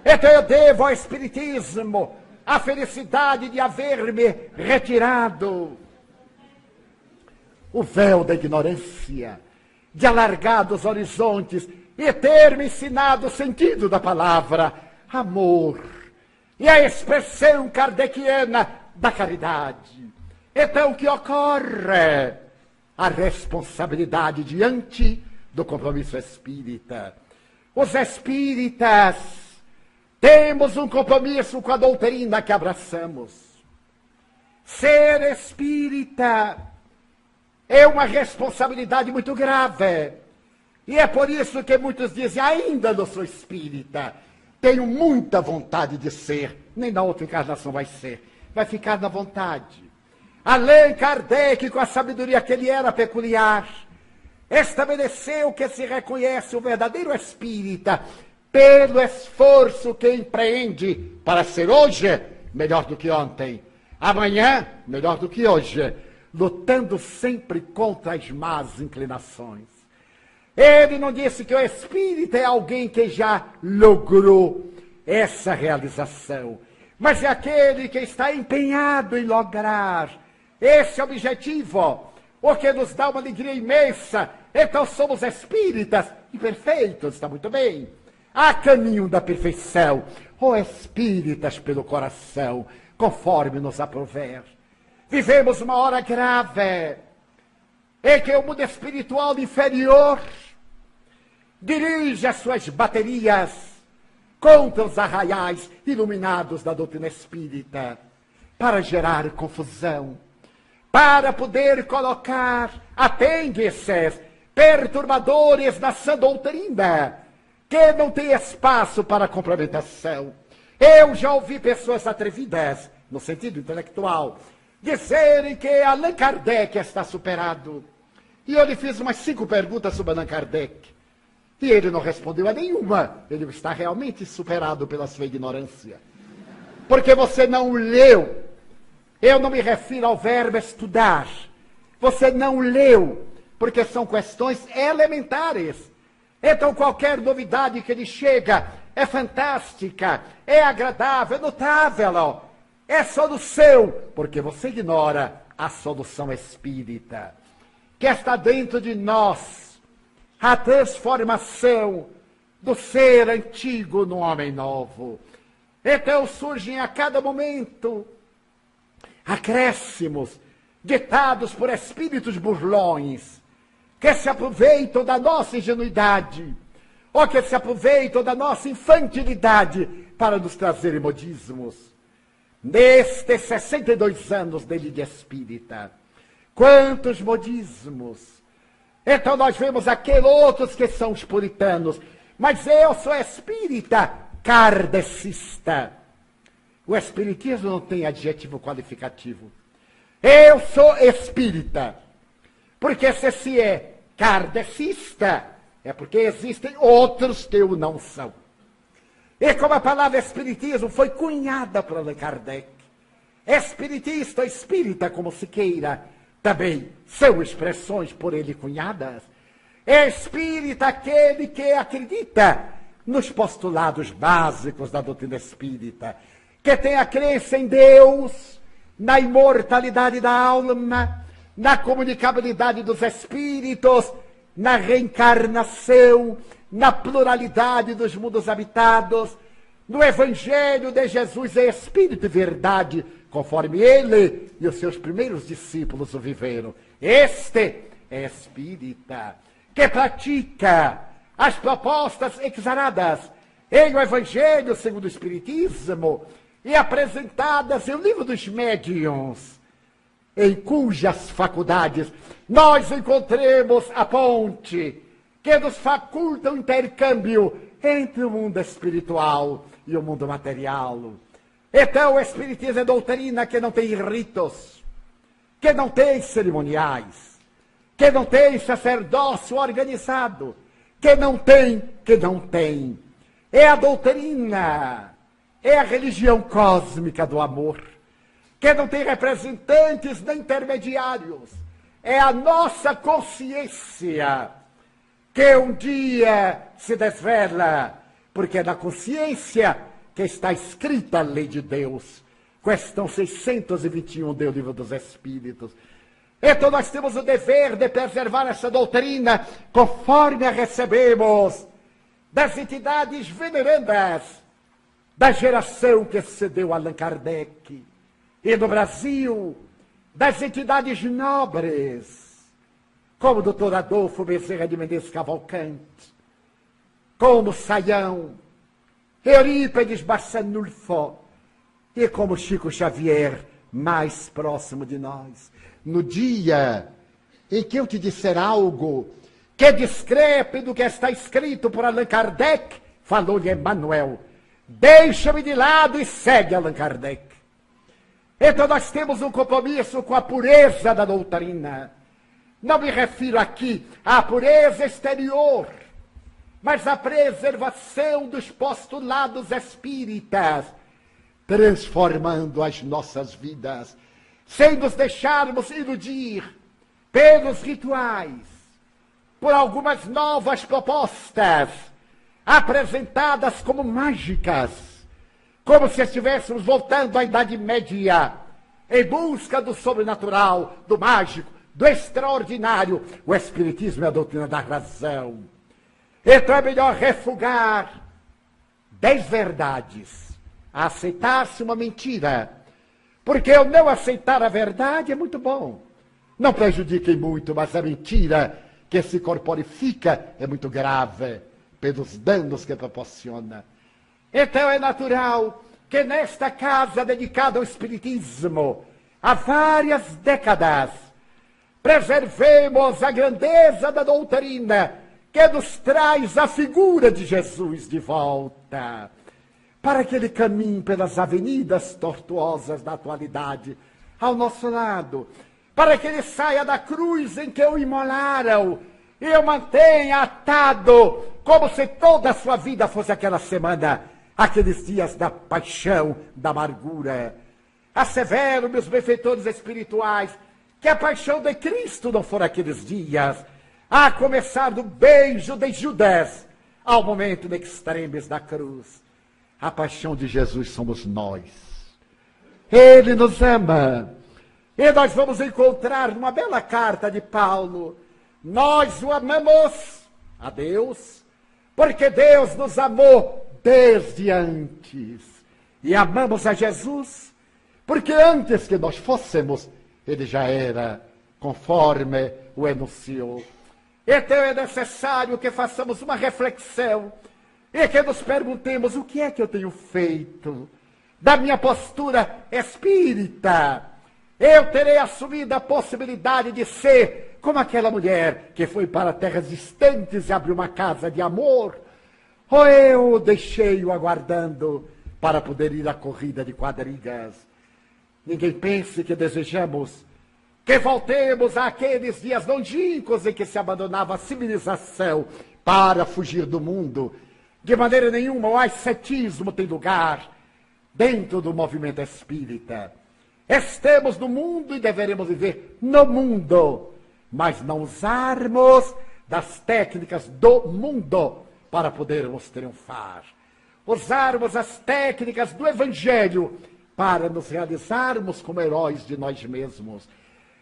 Então eu devo ao Espiritismo a felicidade de haver-me retirado o véu da ignorância, de alargar os horizontes e ter me ensinado o sentido da palavra amor e a expressão kardeciana da caridade. Então o que ocorre? A responsabilidade diante do compromisso espírita. Os espíritas temos um compromisso com a doutrina que abraçamos. Ser espírita é uma responsabilidade muito grave. E é por isso que muitos dizem, ainda não sou espírita. Tenho muita vontade de ser. Nem na outra encarnação vai ser. Vai ficar na vontade. Allan Kardec, com a sabedoria que ele era peculiar, estabeleceu que se reconhece o verdadeiro espírita pelo esforço que empreende para ser hoje melhor do que ontem, amanhã melhor do que hoje, lutando sempre contra as más inclinações. Ele não disse que o espírita é alguém que já logrou essa realização, mas é aquele que está empenhado em lograr esse objetivo, o que nos dá uma alegria imensa. Então somos espíritas imperfeitos, está muito bem. Há caminho da perfeição, ou espíritas pelo coração, conforme nos aprouver. Vivemos uma hora grave, em que o mundo espiritual inferior dirige as suas baterias contra os arraiais iluminados da doutrina espírita, para gerar confusão, para poder colocar apêndices perturbadores na sã doutrina, que não tem espaço para complementação. Eu já ouvi pessoas atrevidas, no sentido intelectual, dizerem que Allan Kardec está superado. E eu lhe fiz umas 5 perguntas sobre Allan Kardec. E ele não respondeu a nenhuma. Ele está realmente superado pela sua ignorância. Porque você não leu. Eu não me refiro ao verbo estudar. Você não leu, porque são questões elementares. Então qualquer novidade que lhe chega é fantástica, é agradável, é notável. É solução, porque você ignora a solução espírita, que está dentro de nós, a transformação do ser antigo no homem novo. Então surgem a cada momento acréscimos ditados por espíritos burlões, que se aproveitam da nossa ingenuidade, ou que se aproveitam da nossa infantilidade para nos trazer modismos. Nestes 62 anos de Liga Espírita, quantos modismos! Então nós vemos aqueles outros que são os puritanos, mas eu sou espírita kardecista. O espiritismo não tem adjetivo qualificativo. Eu sou espírita. Porque se é kardecista, é porque existem outros que o não são. E como a palavra espiritismo foi cunhada por Allan Kardec, espiritista, espírita, como se queira, também são expressões por ele cunhadas. É espírita aquele que acredita nos postulados básicos da doutrina espírita, que tem a crença em Deus, na imortalidade da alma, na comunicabilidade dos espíritos, na reencarnação, na pluralidade dos mundos habitados, no Evangelho de Jesus é Espírito e verdade, conforme ele e os seus primeiros discípulos o viveram. Este é espírita, que pratica as propostas exaradas em o Evangelho segundo o Espiritismo e apresentadas em o Livro dos Médiuns, em cujas faculdades nós encontremos a ponte que nos faculta o intercâmbio entre o mundo espiritual e o mundo material. Então o Espiritismo é doutrina que não tem ritos, que não tem cerimoniais, que não tem sacerdócio organizado, que não tem. É a doutrina, é a religião cósmica do amor, que não tem representantes nem intermediários. É a nossa consciência que um dia se desvela, porque é na consciência que está escrita a lei de Deus. Questão 621 do Livro dos Espíritos. Então nós temos o dever de preservar essa doutrina conforme a recebemos das entidades venerandas da geração que sucedeu Allan Kardec. E no Brasil, das entidades nobres, como o Dr. Adolfo Bezerra de Menezes Cavalcante, como Saião, Eurípides Barçanulfo, e como Chico Xavier, mais próximo de nós. No dia em que eu te disser algo que discrepe do que está escrito por Allan Kardec, falou-lhe Emmanuel, deixa-me de lado e segue Allan Kardec. Então nós temos um compromisso com a pureza da doutrina. Não me refiro aqui à pureza exterior, mas à preservação dos postulados espíritas, transformando as nossas vidas, sem nos deixarmos iludir pelos rituais, por algumas novas propostas, apresentadas como mágicas, como se estivéssemos voltando à Idade Média, em busca do sobrenatural, do mágico, do extraordinário. O Espiritismo é a doutrina da razão. Então é melhor refugar 10 verdades a aceitar-se uma mentira. Porque eu não aceitar a verdade é muito bom. Não prejudiquem muito, mas a mentira que se corporifica é muito grave pelos danos que proporciona. Então é natural que nesta casa dedicada ao Espiritismo, há várias décadas, preservemos a grandeza da doutrina que nos traz a figura de Jesus de volta, para que ele caminhe pelas avenidas tortuosas da atualidade ao nosso lado, para que ele saia da cruz em que o imolaram e o mantenha atado, como se toda a sua vida fosse aquela semana, aqueles dias da paixão, da amargura. Assevero, meus benfeitores espirituais, que a paixão de Cristo não foram aqueles dias, a começar do beijo de Judas, ao momento de extremes da cruz. A paixão de Jesus somos nós. Ele nos ama. E nós vamos encontrar numa bela carta de Paulo, nós o amamos a Deus, porque Deus nos amou desde antes. E amamos a Jesus, porque antes que nós fôssemos, ele já era, conforme o enunciou. Então é necessário que façamos uma reflexão e que nos perguntemos o que é que eu tenho feito da minha postura espírita. Eu terei assumido a possibilidade de ser como aquela mulher que foi para terras distantes e abriu uma casa de amor, ou eu deixei-o aguardando para poder ir à corrida de quadrigas. Ninguém pense que desejamos que voltemos àqueles dias longínquos em que se abandonava a civilização para fugir do mundo. De maneira nenhuma, o ascetismo tem lugar dentro do movimento espírita. Estamos no mundo e deveremos viver no mundo, mas não usarmos das técnicas do mundo para podermos triunfar. Usarmos as técnicas do Evangelho para nos realizarmos como heróis de nós mesmos.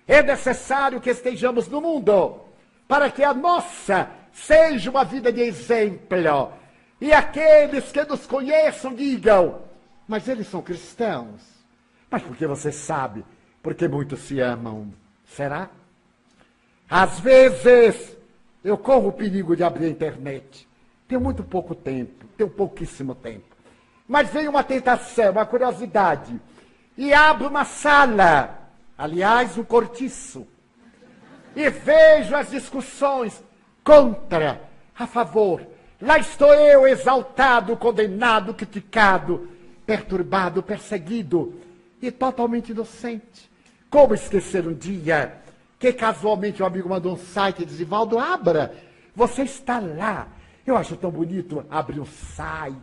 É necessário que estejamos no mundo para que a nossa seja uma vida de exemplo. E aqueles que nos conheçam digam, mas eles são cristãos. Mas porque você sabe, porque muitos se amam. Será? Às vezes, eu corro o perigo de abrir a internet. Tenho muito pouco tempo, tenho pouquíssimo tempo. Mas vem uma tentação, uma curiosidade. E abro uma sala, aliás, um cortiço. E vejo as discussões contra, a favor. Lá estou eu, exaltado, condenado, criticado, perturbado, perseguido e totalmente inocente. Como esquecer um dia que casualmente um amigo mandou um site e disse, Valdo, abra, você está lá. Eu acho tão bonito abrir um site.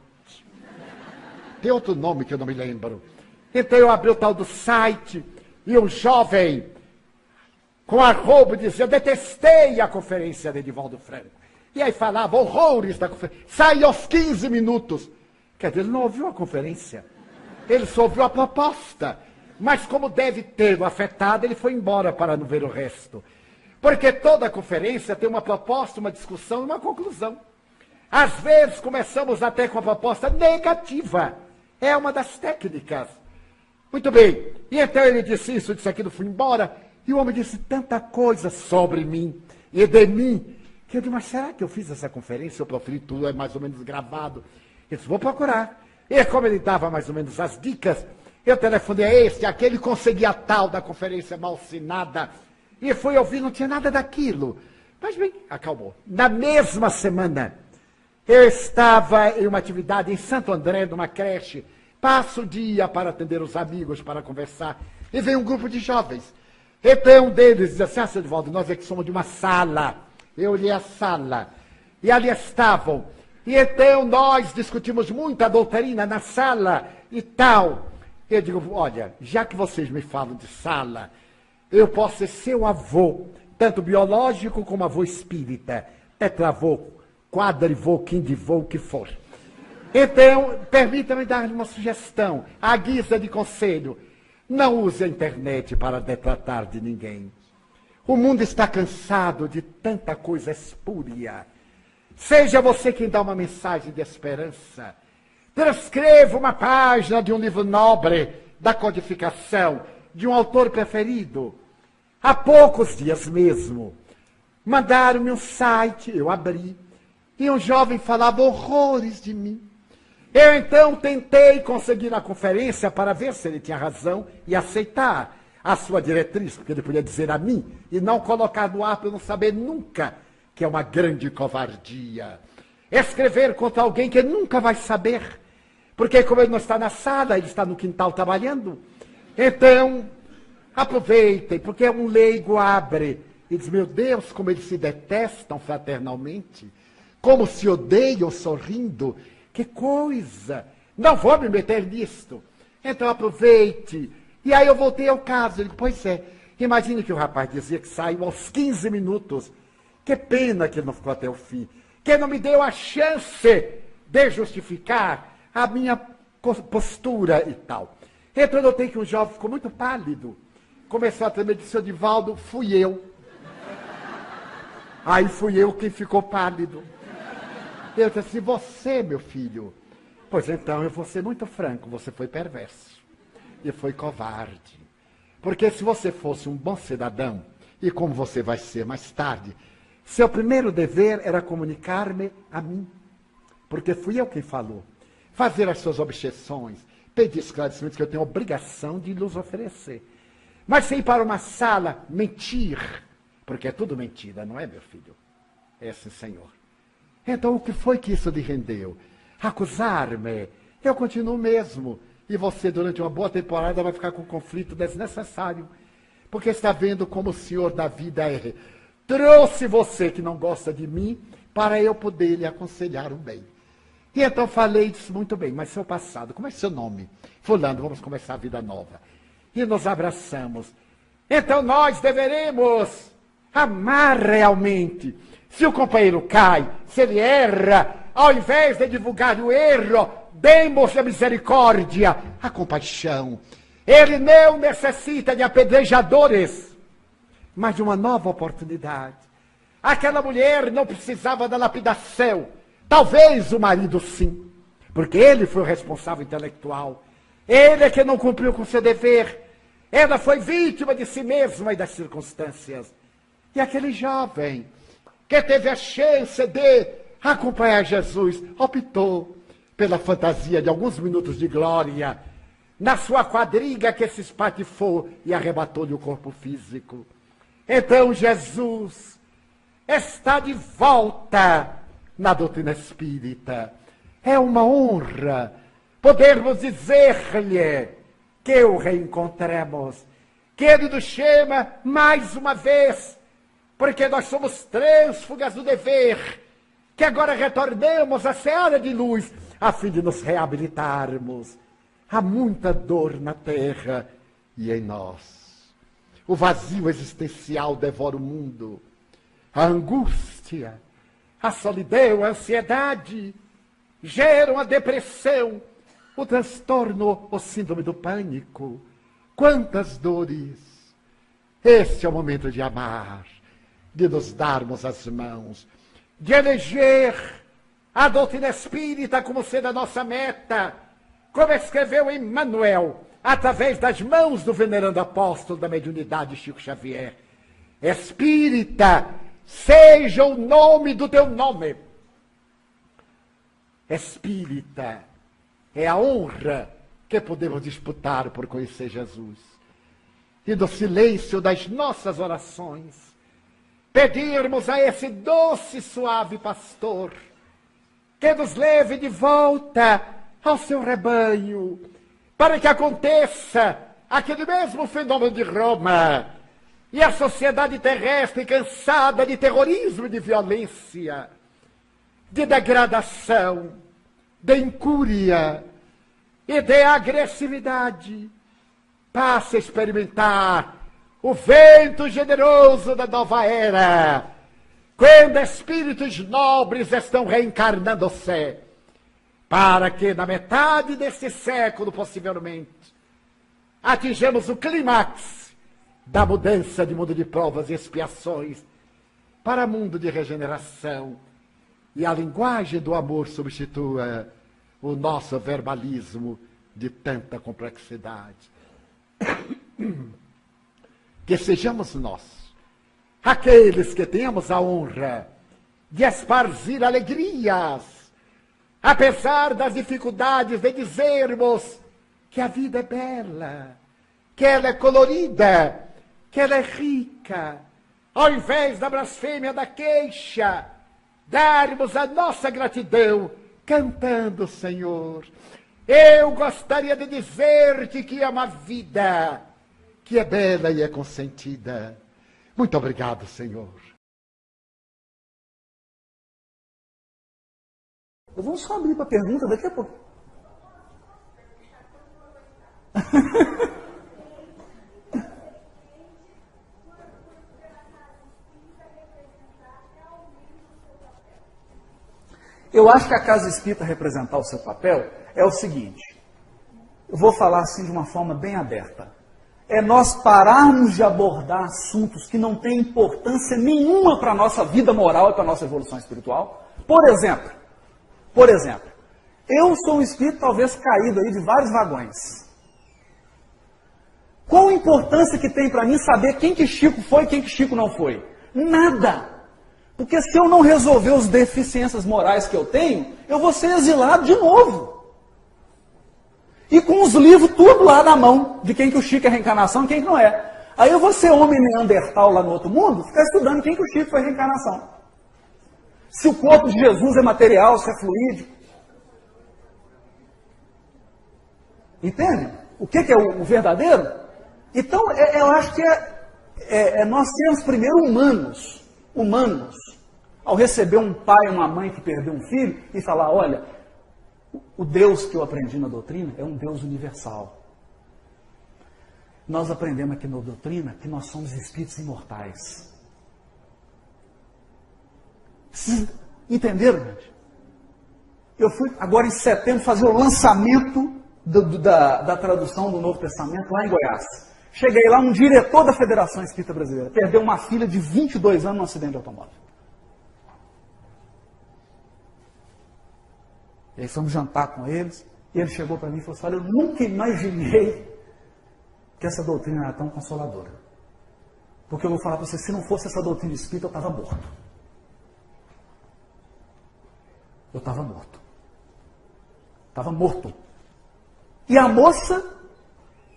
Tem outro nome que eu não me lembro. Então eu abri o tal do site e um jovem com arrobo dizia, eu detestei a conferência de Divaldo Franco. E aí falava horrores da conferência. Sai aos 15 minutos. Quer dizer, ele não ouviu a conferência. Ele só ouviu a proposta. Mas como deve ter-o afetado, ele foi embora para não ver o resto. Porque toda conferência tem uma proposta, uma discussão e uma conclusão. Às vezes começamos até com a proposta negativa. É uma das técnicas. Muito bem. E então ele disse isso, disse aquilo, fui embora. E o homem disse tanta coisa sobre mim e de mim, que eu disse, mas será que eu fiz essa conferência? Eu proferi tudo, é mais ou menos gravado. Eu disse, vou procurar. E como ele dava mais ou menos as dicas, eu telefonei a este, aquele, consegui a tal da conferência mal assinada. E fui ouvir, não tinha nada daquilo. Mas bem, acalmou. Na mesma semana, eu estava em uma atividade em Santo André, numa creche. Passo o dia para atender os amigos, para conversar. E veio um grupo de jovens. Então um deles dizia assim, seu Edivaldo, nós é que somos de uma sala. Eu olhei a sala. E ali estavam. E então nós discutimos muito a doutrina na sala e tal. Eu digo, olha, já que vocês me falam de sala, eu posso ser seu avô, tanto biológico como avô espírita, tetravô, quadrivô, quindivô, o que for. Então, permita-me dar-lhe uma sugestão, à guisa de conselho. Não use a internet para detratar de ninguém. O mundo está cansado de tanta coisa espúria. Seja você quem dá uma mensagem de esperança. Transcreva uma página de um livro nobre da codificação, de um autor preferido. Há poucos dias mesmo, mandaram-me um site, eu abri, e um jovem falava horrores de mim. Eu então tentei conseguir a conferência para ver se ele tinha razão e aceitar a sua diretriz, porque ele podia dizer a mim, e não colocar no ar para eu não saber nunca, que é uma grande covardia. Escrever contra alguém que nunca vai saber, porque como ele não está na sala, ele está no quintal trabalhando. Então, aproveitem, porque um leigo abre e diz, meu Deus, como eles se detestam fraternalmente, como se odeiam sorrindo, que coisa, não vou me meter nisto. Então aproveite. E aí eu voltei ao caso, eu digo, pois é, imagine que o rapaz dizia que saiu aos 15 minutos, que pena que ele não ficou até o fim, que não me deu a chance de justificar a minha postura e tal. Então eu notei que o jovem ficou muito pálido, começou a tremer, disse, Edivaldo, fui eu. Aí fui eu quem ficou pálido. Eu disse assim, você, meu filho, pois então eu vou ser muito franco, você foi perverso e foi covarde. Porque se você fosse um bom cidadão, e como você vai ser mais tarde, seu primeiro dever era comunicar-me a mim, porque fui eu quem falou, fazer as suas objeções, pedir esclarecimentos que eu tenho obrigação de lhes oferecer. Mas sem ir para uma sala mentir, porque é tudo mentira, não é, meu filho? É sim, senhor. Então, o que foi que isso lhe rendeu? Acusar-me. Eu continuo mesmo. E você, durante uma boa temporada, vai ficar com um conflito desnecessário. Porque está vendo como o Senhor da vida é. Trouxe você, que não gosta de mim, para eu poder lhe aconselhar o bem. E então falei e disse, muito bem, mas seu passado, como é seu nome? Fulano, vamos começar a vida nova. E nos abraçamos. Então nós deveremos amar realmente. Se o companheiro cai, se ele erra, ao invés de divulgar o erro, demos a misericórdia, a compaixão. Ele não necessita de apedrejadores, mas de uma nova oportunidade. Aquela mulher não precisava da lapidação. Talvez o marido sim, porque ele foi o responsável intelectual. Ele é que não cumpriu com seu dever. Ela foi vítima de si mesma e das circunstâncias. E aquele jovem que teve a chance de acompanhar Jesus, optou pela fantasia de alguns minutos de glória, na sua quadriga que se espatifou e arrebatou-lhe o corpo físico. Então Jesus está de volta na doutrina espírita. É uma honra podermos dizer-lhe que o reencontremos, que ele nos chama mais uma vez, porque nós somos trânsfugas do dever, que agora retornemos à seara de luz, a fim de nos reabilitarmos. Há muita dor na terra e em nós. O vazio existencial devora o mundo. A angústia, a solidão, a ansiedade. geram a depressão, o transtorno, o síndrome do pânico. Quantas dores! Este é o momento de amar, de nos darmos as mãos, de eleger a doutrina espírita como sendo a nossa meta, como escreveu Emmanuel, através das mãos do venerando apóstolo da mediunidade Chico Xavier. Espírita, seja o nome do teu nome. Espírita é a honra que podemos disputar por conhecer Jesus. E no silêncio das nossas orações, pedirmos a esse doce e suave pastor que nos leve de volta ao seu rebanho, para que aconteça aquele mesmo fenômeno de Roma e a sociedade terrestre cansada de terrorismo e de violência, de degradação, de incúria e de agressividade, passe a experimentar o vento generoso da nova era, quando espíritos nobres estão reencarnando-se, para que na metade deste século, possivelmente, atinjamos o clímax da mudança de mundo de provas e expiações para mundo de regeneração, e a linguagem do amor substitua o nosso verbalismo de tanta complexidade. Que sejamos nós, aqueles que tenhamos a honra de esparzir alegrias, apesar das dificuldades, de dizermos que a vida é bela, que ela é colorida, que ela é rica, ao invés da blasfêmia, da queixa, darmos a nossa gratidão cantando, Senhor. Eu gostaria de dizer-te que é uma vida que é bela e é consentida. Muito obrigado, Senhor. Vamos só abrir para pergunta daqui a pouco. Eu acho que a Casa Espírita representar o seu papel é o seguinte. Eu vou falar assim de uma forma bem aberta. É nós pararmos de abordar assuntos que não têm importância nenhuma para a nossa vida moral e para a nossa evolução espiritual. Por exemplo, eu sou um espírito talvez caído aí de vários vagões. Qual a importância que tem para mim saber quem que Chico foi e quem que Chico não foi? Nada. Porque se eu não resolver as deficiências morais que eu tenho, eu vou ser exilado de novo. E com os livros tudo lá na mão, de quem que o Chico é reencarnação e quem que não é. Aí eu vou ser homem neandertal lá no outro mundo, ficar estudando quem que o Chico foi reencarnação. Se o corpo de Jesus é material, se é fluídico. Entende? O que é o verdadeiro? Então, eu acho que nós sermos primeiro humanos, ao receber um pai ou uma mãe que perdeu um filho e falar, olha, o Deus que eu aprendi na doutrina é um Deus universal. Nós aprendemos aqui na doutrina que nós somos espíritos imortais. Vocês entenderam, gente? Eu fui agora em setembro fazer o lançamento da tradução do Novo Testamento lá em Goiás. Cheguei lá, um diretor da Federação Espírita Brasileira perdeu uma filha de 22 anos num acidente de automóvel. E aí fomos jantar com eles, e ele chegou para mim e falou assim, olha, eu nunca imaginei que essa doutrina era tão consoladora. Porque eu vou falar para você, se não fosse essa doutrina espírita, eu estava morto. Eu estava morto. Estava morto. E a moça,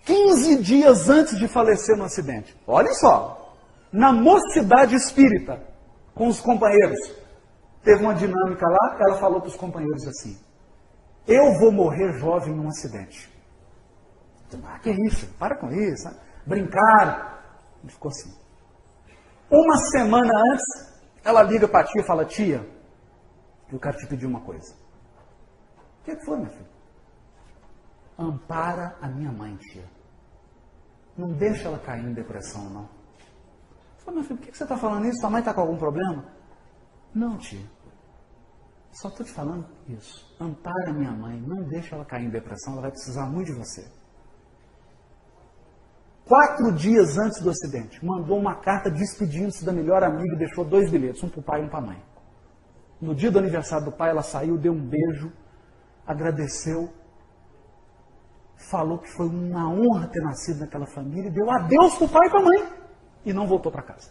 15 dias antes de falecer no acidente, olhem só, na mocidade espírita, com os companheiros, teve uma dinâmica lá, ela falou para os companheiros assim, eu vou morrer jovem num acidente. Ah, que isso? Para com isso. Brincaram. E ficou assim. Uma semana antes, ela liga para a tia e fala, tia, eu quero te pedir uma coisa. O que foi, meu filho? Ampara a minha mãe, tia. Não deixa ela cair em depressão, não. Eu falei, meu filho, por que você está falando isso? Sua mãe está com algum problema? Não, tia. Só estou te falando isso. Ampara minha mãe, não deixa ela cair em depressão, ela vai precisar muito de você. 4 dias antes do acidente, mandou uma carta despedindo-se da melhor amiga e deixou 2 bilhetes, um para o pai e um para a mãe. No dia do aniversário do pai, ela saiu, deu um beijo, agradeceu, falou que foi uma honra ter nascido naquela família e deu adeus para o pai e para a mãe. E não voltou para casa.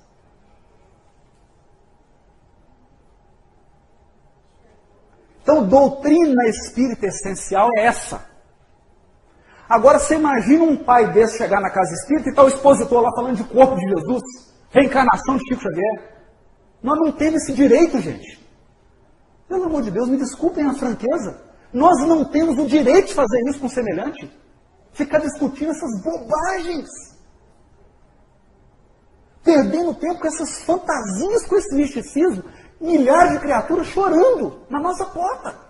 Então, doutrina espírita essencial é essa. Agora, você imagina um pai desse chegar na casa espírita e está o expositor lá falando de corpo de Jesus, reencarnação de Chico Xavier. Nós não temos esse direito, gente. Pelo amor de Deus, me desculpem a franqueza. Nós não temos o direito de fazer isso com semelhante. Ficar discutindo essas bobagens. Perdendo tempo com essas fantasias, com esse misticismo. Milhares de criaturas chorando na nossa porta.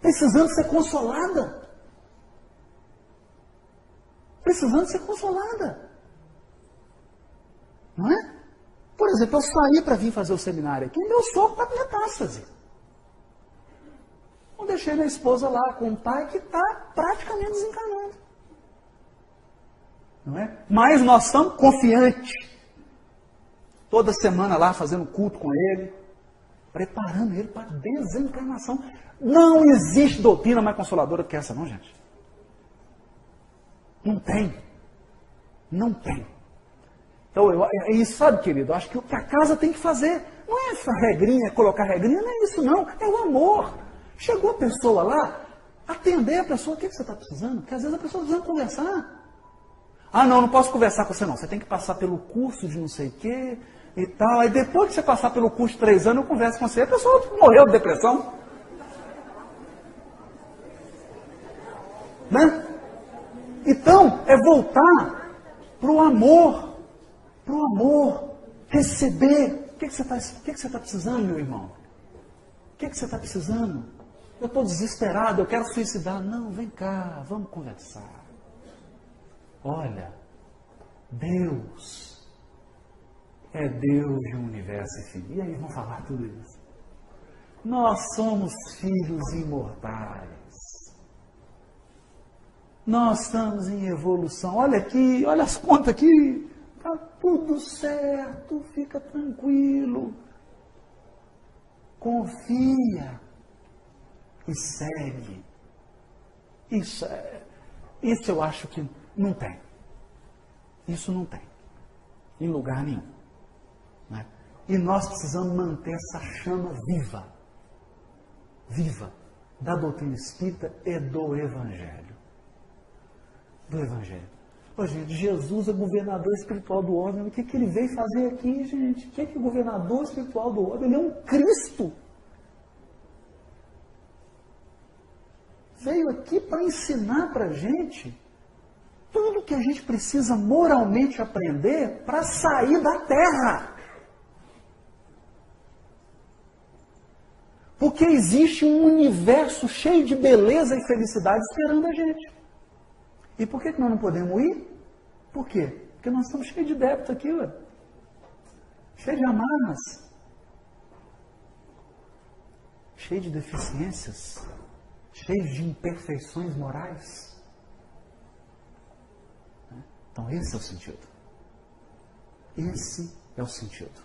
Precisando ser consolada. Precisando ser consolada. Não é? Por exemplo, eu saí para vir fazer o seminário aqui, meu sogro está com metástase. Eu deixei minha esposa lá com um pai que está praticamente desencarnado. Não é? Mas nós estamos confiantes. Toda semana lá fazendo culto com ele, preparando ele para a desencarnação. Não existe doutrina mais consoladora do que essa, não, gente. Não tem. Não tem. Então, isso, sabe, querido, eu acho que o que a casa tem que fazer não é essa regrinha, colocar regrinha, não é isso, não. É o amor. Chegou a pessoa lá, atender a pessoa, o que você está precisando? Porque às vezes a pessoa precisa conversar. Ah, não posso conversar com você, não. Você tem que passar pelo curso de não sei o quê e tal. Aí depois que você passar pelo curso de 3 anos, eu converso com você. A pessoa morreu de depressão. Né? Então, é voltar para o amor. Para o amor. Receber. O que você está precisando, meu irmão? O que você está precisando? Eu estou desesperado, eu quero suicidar. Não, vem cá, vamos conversar. Olha, Deus é Deus de um universo infinito. E aí vamos falar tudo isso. Nós somos filhos imortais. Nós estamos em evolução. Olha aqui, olha as contas aqui. Está tudo certo, fica tranquilo. Confia e segue. Isso eu acho que não tem. Isso não tem. Em lugar nenhum. Né? E nós precisamos manter essa chama viva. Viva. Da doutrina espírita e do Evangelho. Do Evangelho. Ô, gente, Jesus é governador espiritual do homem. O que ele veio fazer aqui, gente? O que é o governador espiritual do homem? Ele é um Cristo. Veio aqui para ensinar para a gente tudo que a gente precisa moralmente aprender para sair da terra. Porque existe um universo cheio de beleza e felicidade esperando a gente. E por que nós não podemos ir? Por quê? Porque nós estamos cheios de débito aqui, ué. Cheios de amarras. Cheios de deficiências. Cheios de imperfeições morais. Então esse é o sentido. Esse é o sentido.